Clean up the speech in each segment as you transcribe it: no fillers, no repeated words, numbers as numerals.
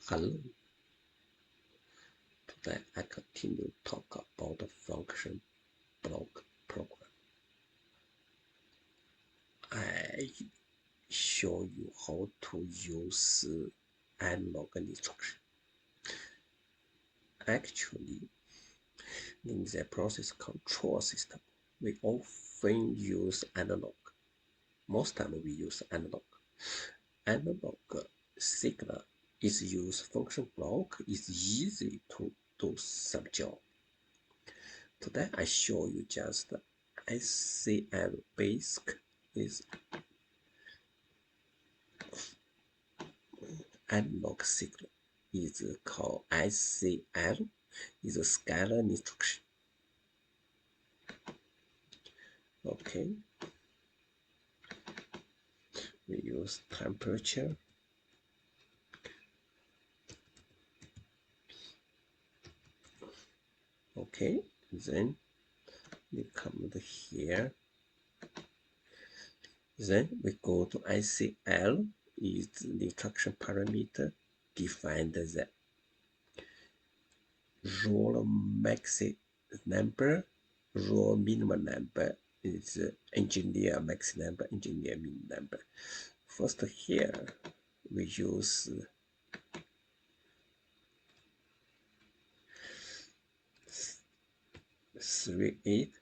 Hello. Today I continue to talk about the function block program. I show you how to use analog instruction. Actually, in the process control system, we often use analog. Most time we use analog. Analog signal is used. Function block is easy to do some job. Today I show you just SCL basic is analog signal is called SCL is a scalar instruction. Okay, we use temperature. Okay, then we come to here. Then we go to SCL is the instruction parameter defined the roll maximum number, roll minimum number is engineer max number, engineer min number. First here we use 38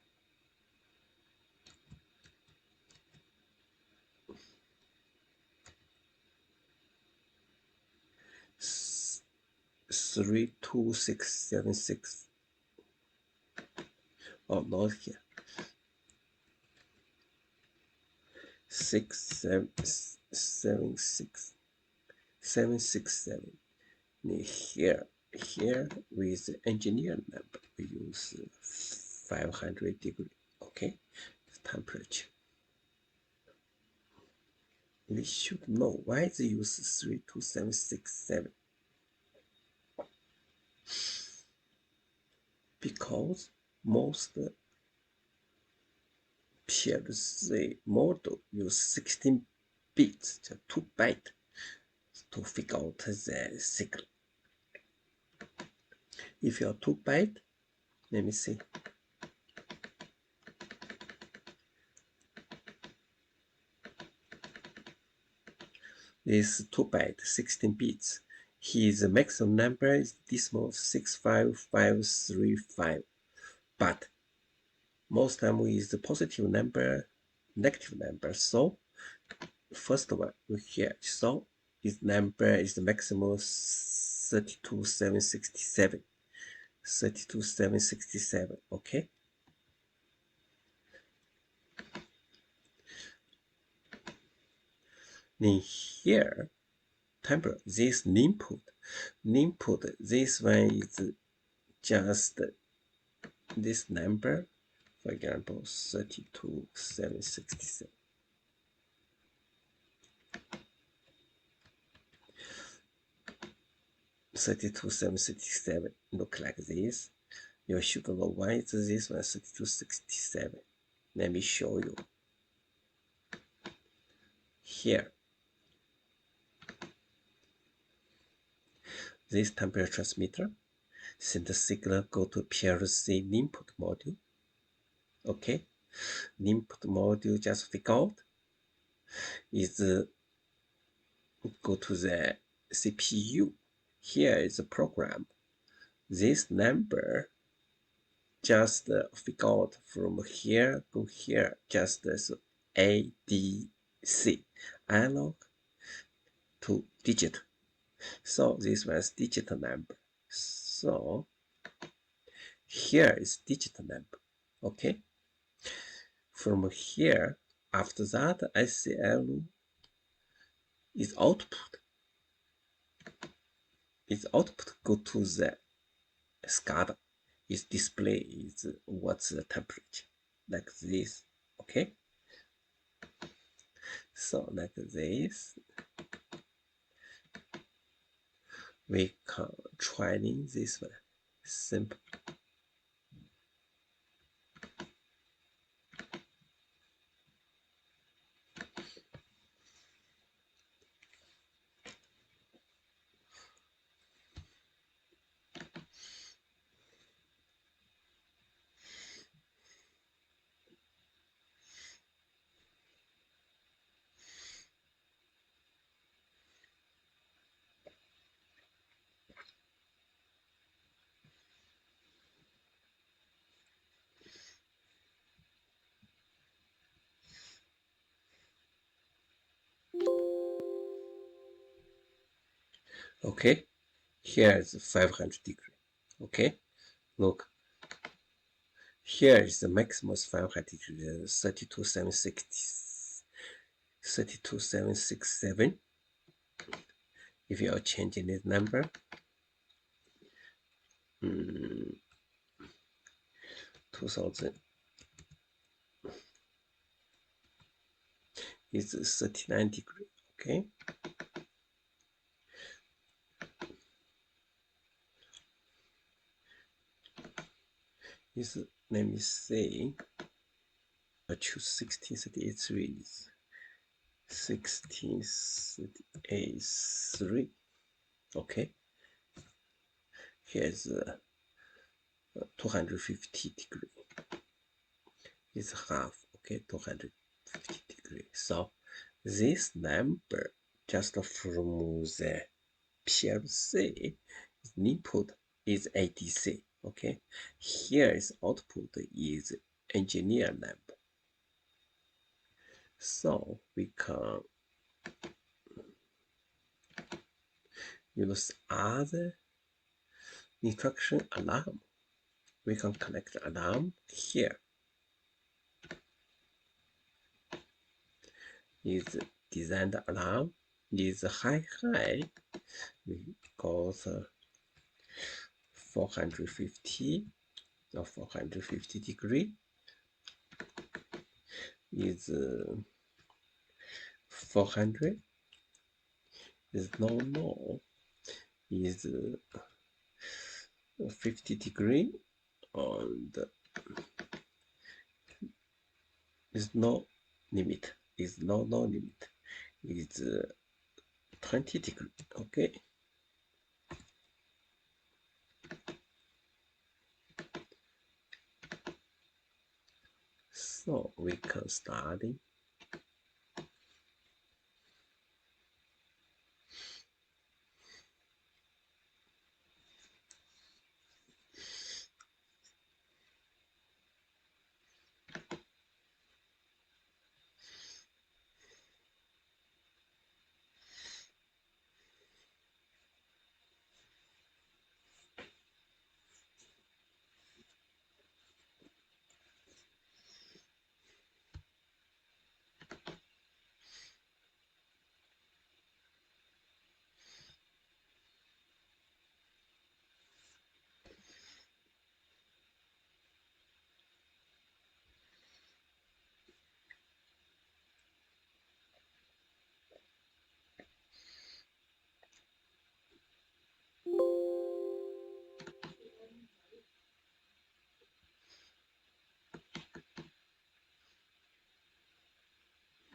32676. Oh, not here. 767. Here with engineer number we use 500 degree. Okay, temperature. We should know why they use 32767. Because most PLC model use 16 bits, 2 bytes, to figure out the signal. If you are 2 bytes, let me see. This 2 bytes, 16 bits. His maximum number is decimal 65535. But most time we use the positive number, negative number. So first one we here. So his number is the maximum 32767. 32767. Okay. Then here, temper this input. This one is just this number, for example, 32767. Look like this. You should know why is this one 3267. Let me show you. Here, this temperature transmitter send the signal go to PLC input module. Okay, input module just figure out is go to the CPU. Here is a program. This number just figure out from here go here, just as ADC, analog to digital. So this was digital number. So here is digital number. Okay. From here, after that, SCL is output. Its output go to the SCADA. Its display is what's the temperature, like this. Okay. So like this, we can training this one. Simple. Okay, here is 500 degree. Okay, look, here is the maximum 500 degree, 32767. If you are changing this number, 2000 is 39 degree. Okay, is, let me say, I choose 1638 1638 okay, here's 250 degree, is half. Okay, 250 degree. So this number just from the PLC input is ADC. Okay, here is output is engineer number. So we can use other instruction alarm. We can connect alarm here. Is designed alarm is high. We go 450 or 450 degree is 400 is no is 50 degree, and is no limit, is no limit, is 20 degree. Okay, so we can start.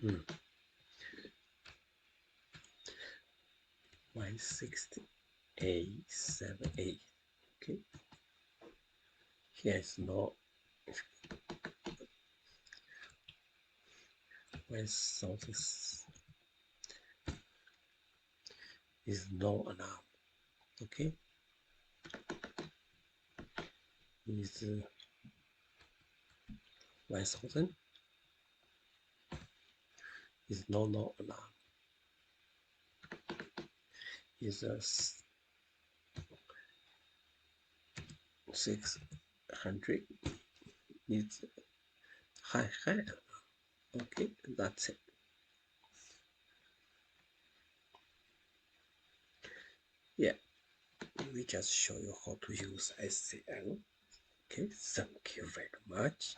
Hmm. 16878. Okay, here's no 1000 is no alarm. Okay, is 1000 is no alarm, is 600 is high. Okay, that's it. Yeah, we just show you how to use SCL. Okay, thank you very much.